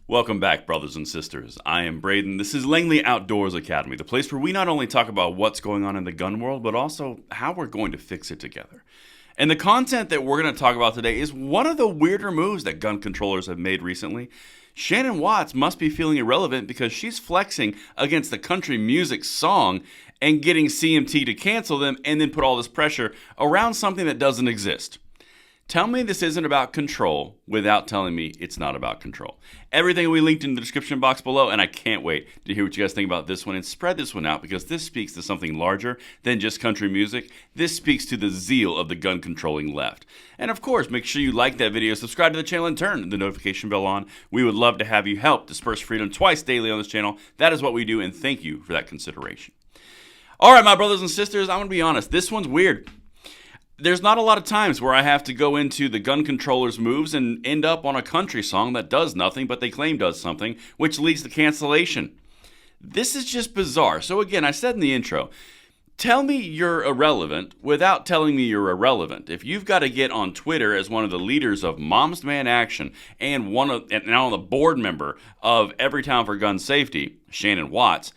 Welcome back, brothers and sisters. I am Braden. This is Langley Outdoors Academy, the place where we not only talk about what's going on in the gun world, but also how we're going to fix it together. And the content that we're going to talk about today is one of the weirder moves that gun controllers have made recently. Shannon Watts must be feeling irrelevant because she's flexing against the country music song and getting CMT to cancel them and then put all this pressure around something that doesn't exist. Tell me this isn't about control without telling me it's not about control. Everything we linked in the description box below, and I can't wait to hear what you guys think about this one and spread this one out because this speaks to something larger than just country music. This speaks to the zeal of the gun controlling left. And of course, make sure you like that video, subscribe to the channel, and turn the notification bell on. We would love to have you help disperse freedom twice daily on this channel. That is what we do, and thank you for that consideration. All right, my brothers and sisters, I'm going to be honest. This one's weird. There's not a lot of times where I have to go into the gun controller's moves and end up on a country song that does nothing, but they claim does something, which leads to cancellation. This is just bizarre. So again, I said in the intro, tell me you're irrelevant without telling me you're irrelevant. If you've got to get on Twitter as one of the leaders of Moms Demand Action and now the board member of Everytown for Gun Safety, Shannon Watts,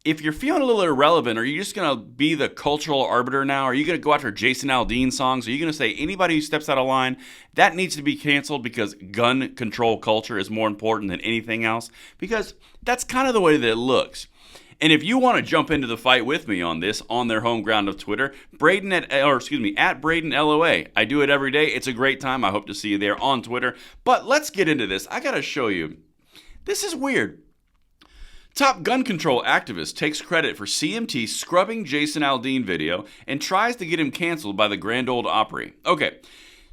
if you're feeling a little irrelevant, are you just going to be the cultural arbiter now? Are you going to go after Jason Aldean songs? Are you going to say anybody who steps out of line, that needs to be canceled because gun control culture is more important than anything else? Because that's kind of the way that it looks. And if you want to jump into the fight with me on this, on their home ground of Twitter, at Braden LOA. I do it every day. It's a great time. I hope to see you there on Twitter. But let's get into this. I got to show you. This is weird. Top gun control activist takes credit for CMT scrubbing Jason Aldean video and tries to get him canceled by the Grand Ole Opry. Okay,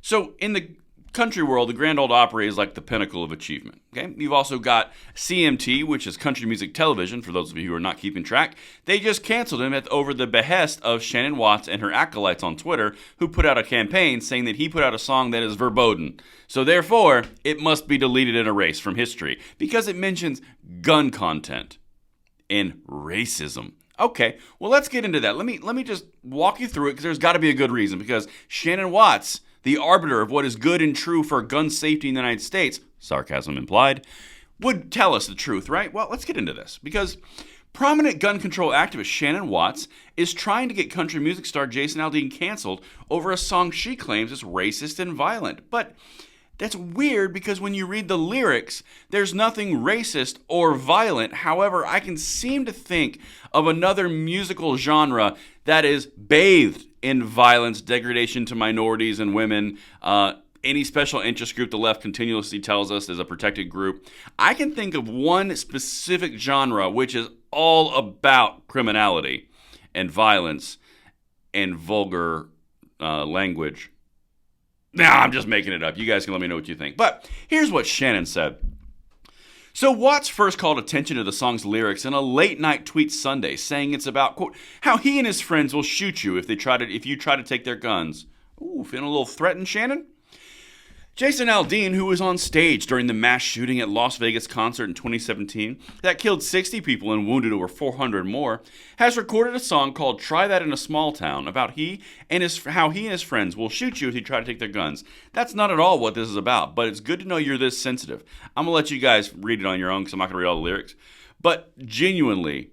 so in the country world, the Grand Ole Opry is like the pinnacle of achievement. Okay, you've also got CMT, which is Country Music Television, for those of you who are not keeping track. They just canceled him over the behest of Shannon Watts and her acolytes on Twitter, who put out a campaign saying that he put out a song that is verboten. So therefore, it must be deleted and erased from history because it mentions gun content and racism. Okay, well, let's get into that. Let me just walk you through it because there's got to be a good reason. Because Shannon Watts, the arbiter of what is good and true for gun safety in the United States, sarcasm implied, would tell us the truth, right? Well, let's get into this. Because prominent gun control activist Shannon Watts is trying to get country music star Jason Aldean canceled over a song she claims is racist and violent. But that's weird because when you read the lyrics, there's nothing racist or violent. However, I can seem to think of another musical genre that is bathed in violence, degradation to minorities and women, any special interest group the left continuously tells us is a protected group. I can think of one specific genre which is all about criminality and violence and vulgar language. Nah, I'm just making it up. You guys can let me know what you think. But here's what Shannon said. So Watts first called attention to the song's lyrics in a late-night tweet Sunday, saying it's about, quote, how he and his friends will shoot you if you try to take their guns. Ooh, feeling a little threatened, Shannon? Jason Aldean, who was on stage during the mass shooting at Las Vegas concert in 2017 that killed 60 people and wounded over 400 more, has recorded a song called Try That in a Small Town about how he and his friends will shoot you if you try to take their guns. That's not at all what this is about, but it's good to know you're this sensitive. I'm going to let you guys read it on your own because I'm not going to read all the lyrics. But genuinely,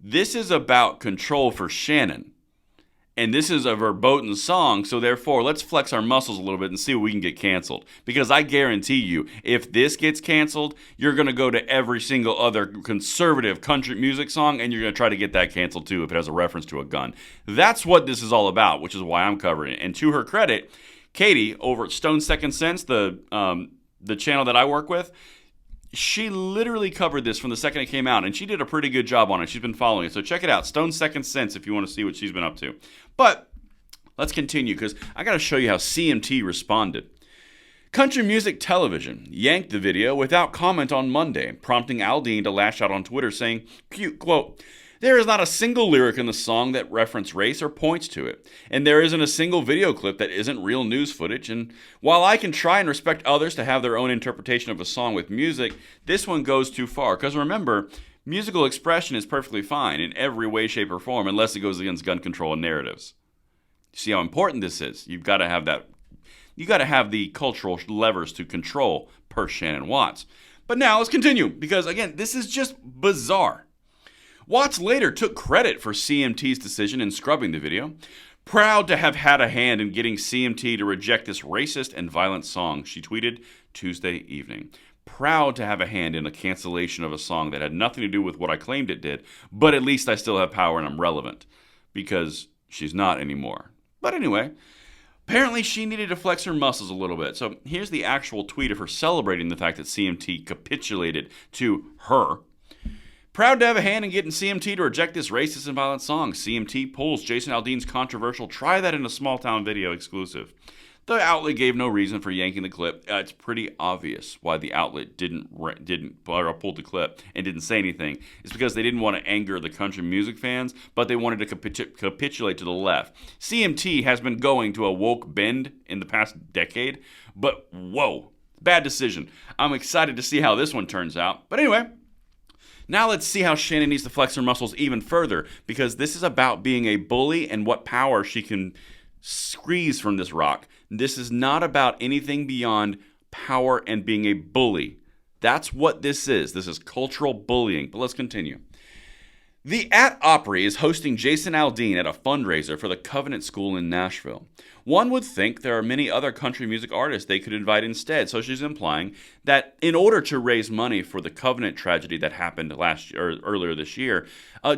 this is about control for Shannon. And this is a verboten song, so therefore, let's flex our muscles a little bit and see if we can get canceled. Because I guarantee you, if this gets canceled, you're going to go to every single other conservative country music song, and you're going to try to get that canceled too if it has a reference to a gun. That's what this is all about, which is why I'm covering it. And to her credit, Katie, over at Stone Second Sense, the channel that I work with, she literally covered this from the second it came out, and she did a pretty good job on it. She's been following it. So check it out, Stone Second Sense, if you want to see what she's been up to. But let's continue, because I got to show you how CMT responded. Country Music Television yanked the video without comment on Monday, prompting Aldean to lash out on Twitter, saying, quote, there is not a single lyric in the song that reference race or points to it, and there isn't a single video clip that isn't real news footage, and while I can try and respect others to have their own interpretation of a song with music, this one goes too far, because remember, musical expression is perfectly fine in every way, shape, or form, unless it goes against gun control and narratives. You see how important this is? You've got to have that. You got to have the cultural levers to control, per Shannon Watts. But now let's continue, because again, this is just bizarre. Watts later took credit for CMT's decision in scrubbing the video. Proud to have had a hand in getting CMT to reject this racist and violent song, she tweeted Tuesday evening. Proud to have a hand in a cancellation of a song that had nothing to do with what I claimed it did, but at least I still have power and I'm relevant. Because she's not anymore. But anyway, apparently she needed to flex her muscles a little bit. So here's the actual tweet of her celebrating the fact that CMT capitulated to her. Proud to have a hand in getting CMT to reject this racist and violent song. CMT pulls Jason Aldean's controversial "Try That in a Small Town" video exclusive. The outlet gave no reason for yanking the clip. It's pretty obvious why the outlet didn't pull the clip and didn't say anything. It's because they didn't want to anger the country music fans, but they wanted to capitulate to the left. CMT has been going to a woke bend in the past decade, but whoa, bad decision. I'm excited to see how this one turns out. But anyway, now let's see how Shannon needs to flex her muscles even further, because this is about being a bully and what power she can squeeze from this rock. This is not about anything beyond power and being a bully. That's what this is. This is cultural bullying. But let's continue. The Opry is hosting Jason Aldean at a fundraiser for the Covenant School in Nashville. One would think there are many other country music artists they could invite instead, so she's implying that in order to raise money for the Covenant tragedy that happened earlier this year,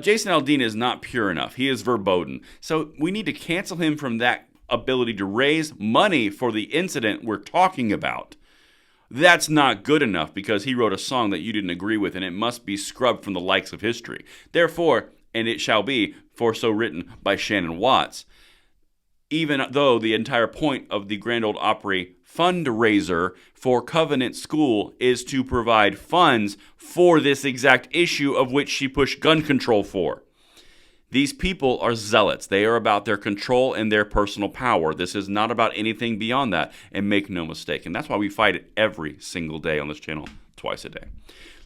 Jason Aldean is not pure enough. He is verboten. So we need to cancel him from that ability to raise money for the incident we're talking about. That's not good enough because he wrote a song that you didn't agree with, and it must be scrubbed from the likes of history. Therefore, and it shall be, for so written by Shannon Watts. Even though the entire point of the Grand Ole Opry fundraiser for Covenant School is to provide funds for this exact issue of which she pushed gun control for. These people are zealots. They are about their control and their personal power. This is not about anything beyond that. And make no mistake. And that's why we fight it every single day on this channel, twice a day.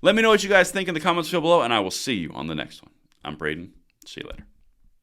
Let me know what you guys think in the comments below, and I will see you on the next one. I'm Braden. See you later.